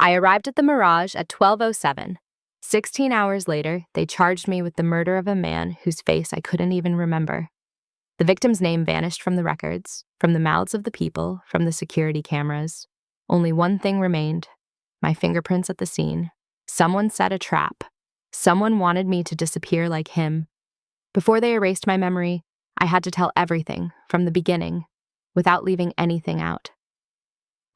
I arrived at the Mirage at 12:07. 16 hours later, they charged me with the murder of a man whose face I couldn't even remember. The victim's name vanished from the records, from the mouths of the people, from the security cameras. Only one thing remained: my fingerprints at the scene. Someone set a trap. Someone wanted me to disappear like him. Before they erased my memory, I had to tell everything, from the beginning, without leaving anything out.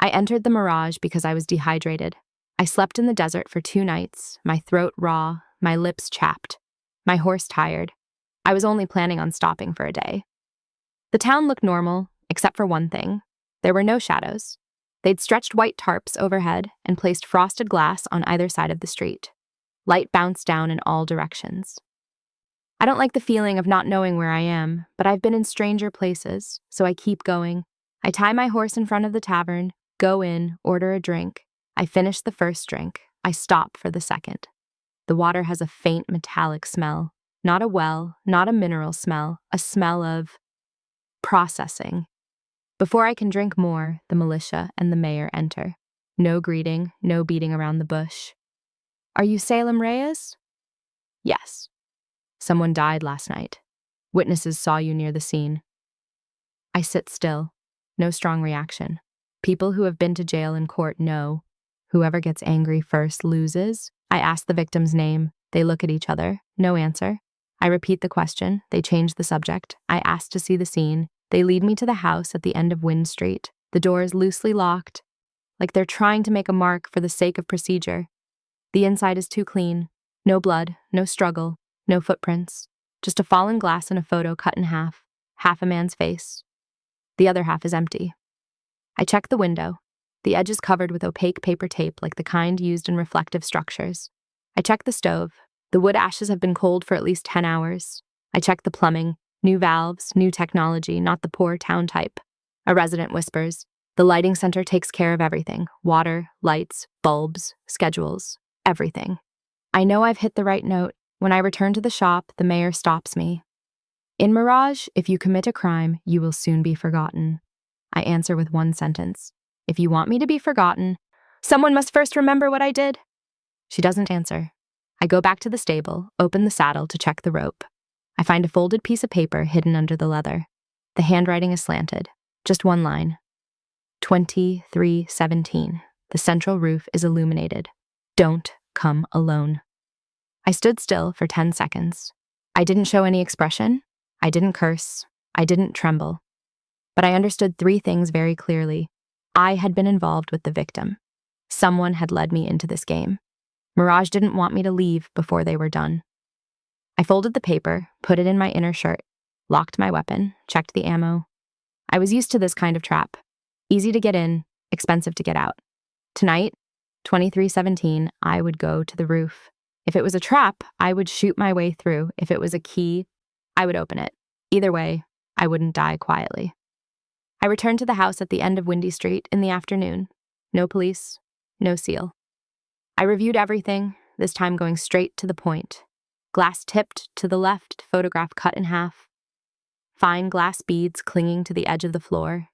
I entered the Mirage because I was dehydrated. I slept in the desert for 2 nights, my throat raw, my lips chapped, my horse tired. I was only planning on stopping for a day. The town looked normal, except for one thing. There were no shadows. They'd stretched white tarps overhead and placed frosted glass on either side of the street. Light bounced down in all directions. I don't like the feeling of not knowing where I am, but I've been in stranger places, so I keep going. I tie my horse in front of the tavern, go in, order a drink. I finish the first drink. I stop for the second. The water has a faint metallic smell. Not a well, not a mineral smell, a smell of processing. Before I can drink more, the militia and the mayor enter. No greeting, no beating around the bush. Are you Salem Reyes? Yes. Someone died last night. Witnesses saw you near the scene. I sit still. No strong reaction. People who have been to jail and court know. Whoever gets angry first loses. I ask the victim's name. They look at each other. No answer. I repeat the question. They change the subject. I ask to see the scene. They lead me to the house at the end of Wind Street. The door is loosely locked, like they're trying to make a mark for the sake of procedure. The inside is too clean. No blood, no struggle, no footprints. Just a fallen glass and a photo cut in half a man's face. The other half is empty. I check the window. The edge is covered with opaque paper tape like the kind used in reflective structures. I check the stove. The wood ashes have been cold for at least 10 hours. I check the plumbing. New valves, new technology, not the poor town type. A resident whispers, "The lighting center takes care of everything. Water, lights, bulbs, schedules, everything." I know I've hit the right note. When I return to the shop, the mayor stops me. "In Mirage, if you commit a crime, you will soon be forgotten." I answer with one sentence. "If you want me to be forgotten, someone must first remember what I did." She doesn't answer. I go back to the stable, open the saddle to check the rope. I find a folded piece of paper hidden under the leather. The handwriting is slanted. Just one line. 2317. The central roof is illuminated. Don't come alone. I stood still for 10 seconds. I didn't show any expression. I didn't curse. I didn't tremble. But I understood 3 things very clearly. I had been involved with the victim. Someone had led me into this game. Mirage didn't want me to leave before they were done. I folded the paper, put it in my inner shirt, locked my weapon, checked the ammo. I was used to this kind of trap. Easy to get in, expensive to get out. Tonight, 2317, I would go to the roof. If it was a trap, I would shoot my way through. If it was a key, I would open it. Either way, I wouldn't die quietly. I returned to the house at the end of Windy Street in the afternoon. No police, no seal. I reviewed everything, this time going straight to the point. Glass tipped to the left, photograph cut in half. Fine glass beads clinging to the edge of the floor.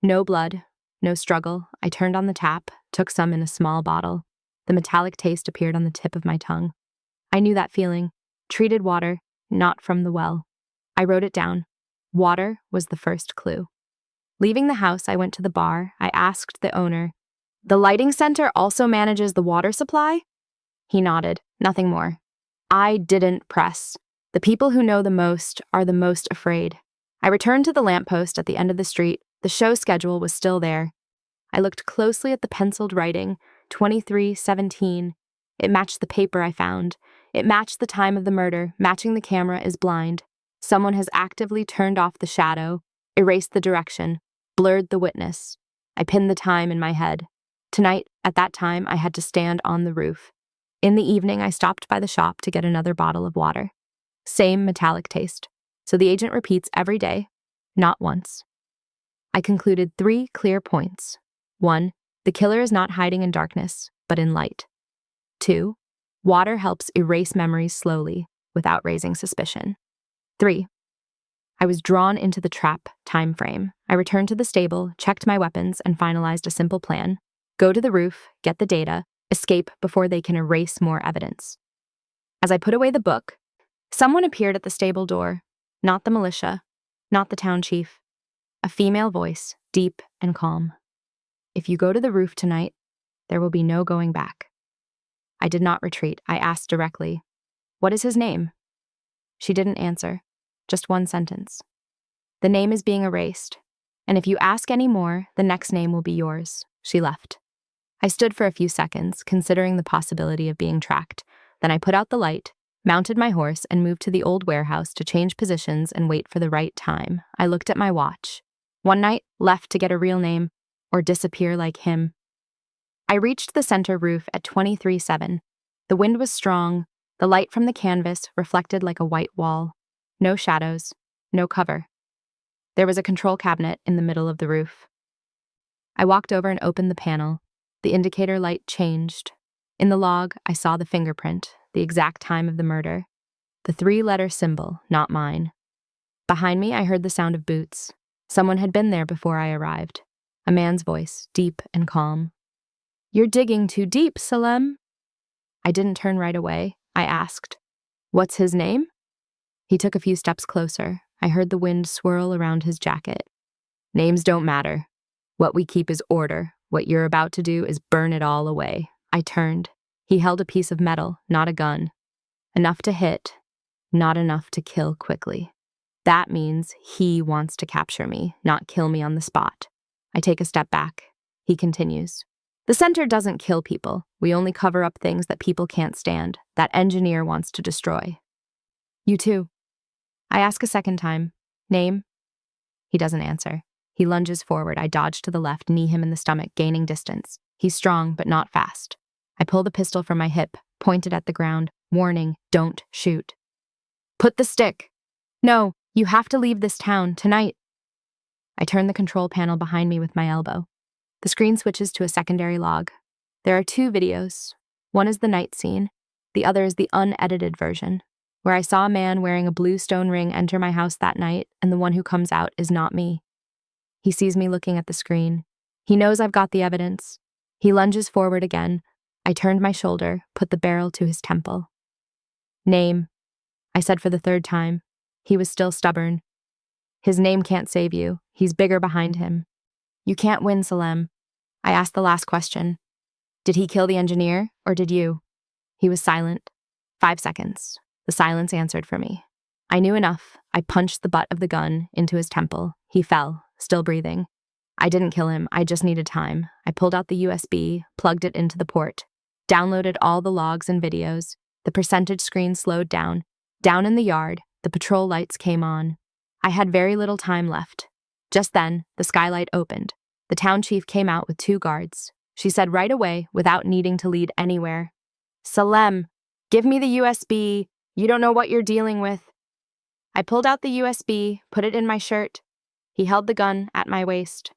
No blood, no struggle. I turned on the tap, took some in a small bottle. The metallic taste appeared on the tip of my tongue. I knew that feeling. Treated water, not from the well. I wrote it down. Water was the first clue. Leaving the house, I went to the bar. I asked the owner, "The lighting center also manages the water supply?" He nodded. Nothing more. I didn't press. The people who know the most are the most afraid. I returned to the lamppost at the end of the street. The show schedule was still there. I looked closely at the penciled writing, 2317. It matched the paper I found. It matched the time of the murder. Matching the camera is blind. Someone has actively turned off the shadow, erased the direction, blurred the witness. I pinned the time in my head. Tonight, at that time, I had to stand on the roof. In the evening, I stopped by the shop to get another bottle of water. Same metallic taste. So the agent repeats every day, not once. I concluded 3 clear points. 1, the killer is not hiding in darkness, but in light. 2, water helps erase memories slowly, without raising suspicion. 3, I was drawn into the trap time frame. I returned to the stable, checked my weapons, and finalized a simple plan. Go to the roof, get the data, escape before they can erase more evidence. As I put away the book, someone appeared at the stable door, not the militia, not the town chief, a female voice, deep and calm. If you go to the roof tonight, there will be no going back. I did not retreat. I asked directly, "What is his name?" She didn't answer, just one sentence. "The name is being erased, and if you ask any more, the next name will be yours." She left. I stood for a few seconds, considering the possibility of being tracked. Then I put out the light, mounted my horse, and moved to the old warehouse to change positions and wait for the right time. I looked at my watch. One night left to get a real name, or disappear like him. I reached the center roof at 23:07. The wind was strong, the light from the canvas reflected like a white wall. No shadows, no cover. There was a control cabinet in the middle of the roof. I walked over and opened the panel. The indicator light changed. In the log, I saw the fingerprint, the exact time of the murder. The 3-letter symbol, not mine. Behind me, I heard the sound of boots. Someone had been there before I arrived. A man's voice, deep and calm. "You're digging too deep, Salem." I didn't turn right away. I asked, "What's his name?" He took a few steps closer. I heard the wind swirl around his jacket. "Names don't matter. What we keep is order. What you're about to do is burn it all away." I turned. He held a piece of metal, not a gun. Enough to hit, not enough to kill quickly. That means he wants to capture me, not kill me on the spot. I take a step back. He continues. "The center doesn't kill people. We only cover up things that people can't stand, that engineer wants to destroy." "You too." I ask a second time. "Name?" He doesn't answer. He lunges forward. I dodge to the left, knee him in the stomach, gaining distance. He's strong, but not fast. I pull the pistol from my hip, point it at the ground, warning, "Don't shoot." "Put the stick." "No, you have to leave this town, tonight." I turn the control panel behind me with my elbow. The screen switches to a secondary log. There are 2 videos. One is the night scene. The other is the unedited version, where I saw a man wearing a blue stone ring enter my house that night, and the one who comes out is not me. He sees me looking at the screen. He knows I've got the evidence. He lunges forward again. I turned my shoulder, put the barrel to his temple. "Name," I said for the 3rd time. He was still stubborn. "His name can't save you. He's bigger behind him." "You can't win, Salem." I asked the last question. "Did he kill the engineer, or did you?" He was silent. 5 seconds. The silence answered for me. I knew enough. I punched the butt of the gun into his temple. He fell, still breathing. I didn't kill him. I just needed time. I pulled out the USB, plugged it into the port, downloaded all the logs and videos. The percentage screen slowed down. Down in the yard, the patrol lights came on. I had very little time left. Just then, the skylight opened. The town chief came out with 2 guards. She said right away, without needing to lead anywhere, "Salem, give me the USB. You don't know what you're dealing with." I pulled out the USB, put it in my shirt. He held the gun at my waist.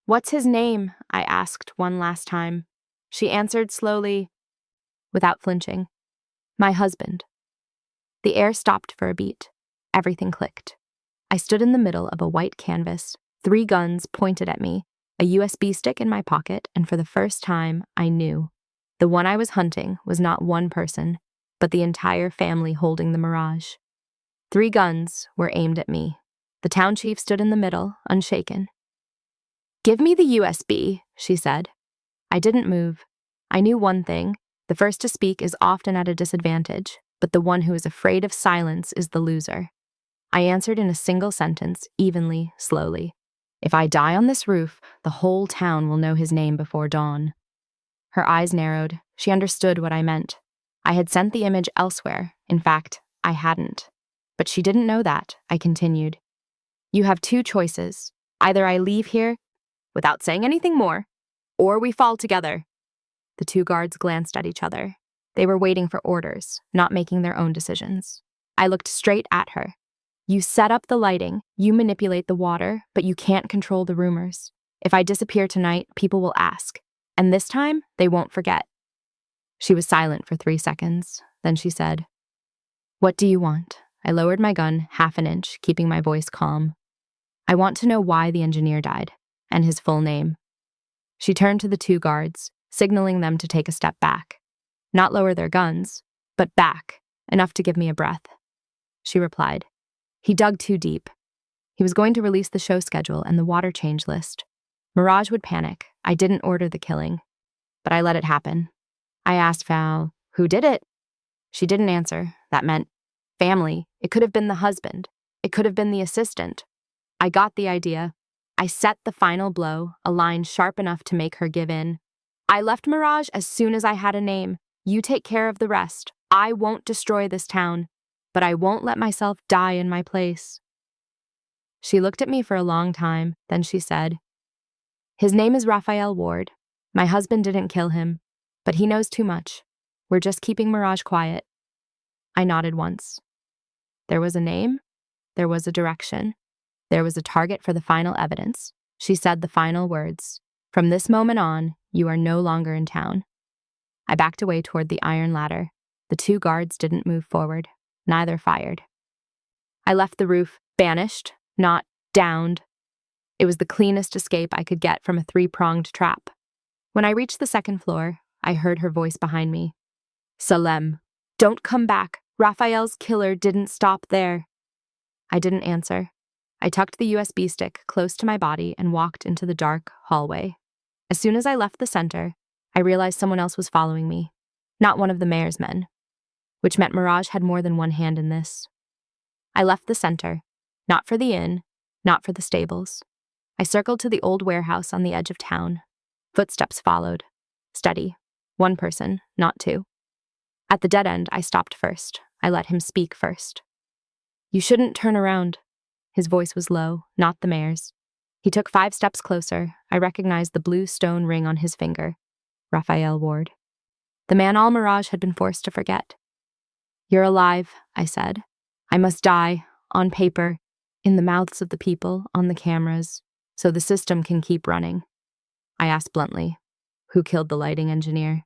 "What's his name?" I asked one last time. She answered slowly, without flinching, "My husband." The air stopped for a beat. Everything clicked. I stood in the middle of a white canvas, 3 guns pointed at me, a USB stick in my pocket, and for the first time, I knew. The one I was hunting was not one person, but the entire family holding the Mirage. 3 guns were aimed at me. The town chief stood in the middle, unshaken. "Give me the USB," she said. I didn't move. I knew one thing. The first to speak is often at a disadvantage, but the one who is afraid of silence is the loser. I answered in a single sentence, evenly, slowly. "If I die on this roof, the whole town will know his name before dawn." Her eyes narrowed. She understood what I meant. I had sent the image elsewhere. In fact, I hadn't. But she didn't know that. I continued. "You have 2 choices. Either I leave here, without saying anything more, or we fall together." The 2 guards glanced at each other. They were waiting for orders, not making their own decisions. I looked straight at her. "You set up the lighting, you manipulate the water, but you can't control the rumors. If I disappear tonight, people will ask. And this time, they won't forget." She was silent for 3 seconds. Then she said, "What do you want?" I lowered my gun half an inch, keeping my voice calm. "I want to know why the engineer died, and his full name." She turned to the 2 guards. signaling them to take a step back. Not lower their guns, but back, enough to give me a breath. She replied. He dug too deep. He was going to release the show schedule and the water change list. Mirage would panic. I didn't order the killing, but I let it happen. I asked Val, who did it? She didn't answer. That meant family. It could have been the husband. It could have been the assistant. I got the idea. I set the final blow, a line sharp enough to make her give in. I left Mirage as soon as I had a name. You take care of the rest. I won't destroy this town, but I won't let myself die in my place. She looked at me for a long time, then she said, His name is Raphael Ward. My husband didn't kill him, but he knows too much. We're just keeping Mirage quiet. I nodded once. There was a name. There was a direction. There was a target for the final evidence. She said the final words. From this moment on, you are no longer in town. I backed away toward the iron ladder. The 2 guards didn't move forward. Neither fired. I left the roof, banished, not downed. It was the cleanest escape I could get from a 3-pronged trap. When I reached the 2nd floor, I heard her voice behind me. Salem, don't come back. Raphael's killer didn't stop there. I didn't answer. I tucked the USB stick close to my body and walked into the dark hallway. As soon as I left the center, I realized someone else was following me. Not one of the mayor's men, which meant Mirage had more than one hand in this. I left the center, not for the inn, not for the stables. I circled to the old warehouse on the edge of town. Footsteps followed. Steady. 1 person, not 2. At the dead end, I stopped first. I let him speak first. You shouldn't turn around. His voice was low, not the mayor's. He took 5 steps closer. I recognized the blue stone ring on his finger. Raphael Ward. The man all Mirage had been forced to forget. You're alive, I said. I must die, on paper, in the mouths of the people, on the cameras, so the system can keep running. I asked bluntly, who killed the lighting engineer?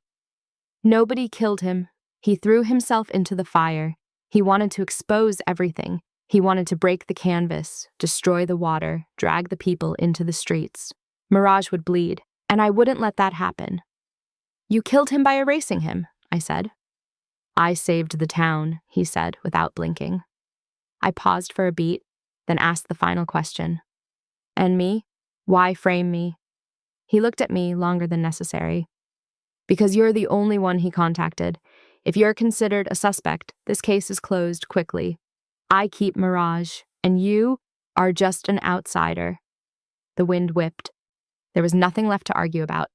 Nobody killed him. He threw himself into the fire. He wanted to expose everything. He wanted to break the canvas, destroy the water, drag the people into the streets. Mirage would bleed, and I wouldn't let that happen. You killed him by erasing him, I said. I saved the town, he said without blinking. I paused for a beat, then asked the final question. And me? Why frame me? He looked at me longer than necessary. Because you're the only one he contacted. If you're considered a suspect, this case is closed quickly. I keep Mirage, and you are just an outsider. The wind whipped. There was nothing left to argue about.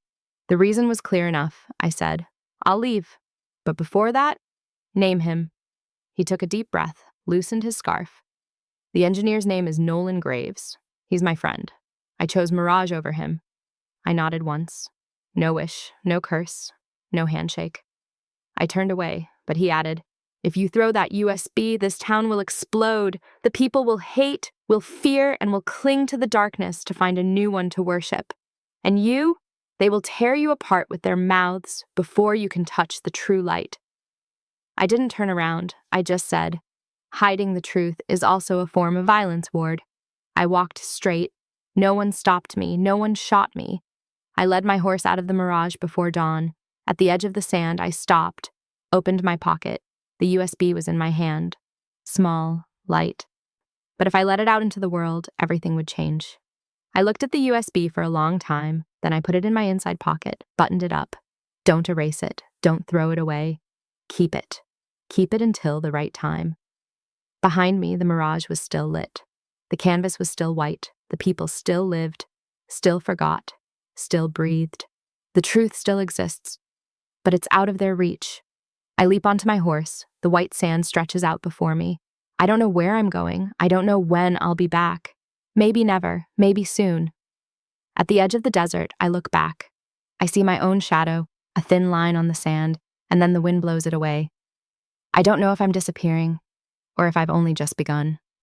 The reason was clear enough, I said. I'll leave. But before that, name him. He took a deep breath, loosened his scarf. The engineer's name is Nolan Graves. He's my friend. I chose Mirage over him. I nodded once. No wish, no curse, no handshake. I turned away, but he added, If you throw that USB, this town will explode. The people will hate, will fear, and will cling to the darkness to find a new one to worship. And you, they will tear you apart with their mouths before you can touch the true light. I didn't turn around. I just said, Hiding the truth is also a form of violence, Ward. I walked straight. No one stopped me. No one shot me. I led my horse out of the Mirage before dawn. At the edge of the sand, I stopped, opened my pocket. The USB was in my hand. Small, light. But if I let it out into the world, everything would change. I looked at the USB for a long time, then I put it in my inside pocket, buttoned it up. Don't erase it. Don't throw it away. Keep it. Keep it until the right time. Behind me, the Mirage was still lit. The canvas was still white. The people still lived, still forgot, still breathed. The truth still exists, but it's out of their reach. I leap onto my horse. The white sand stretches out before me. I don't know where I'm going. I don't know when I'll be back. Maybe never, maybe soon. At the edge of the desert, I look back. I see my own shadow, a thin line on the sand, and then the wind blows it away. I don't know if I'm disappearing, or if I've only just begun.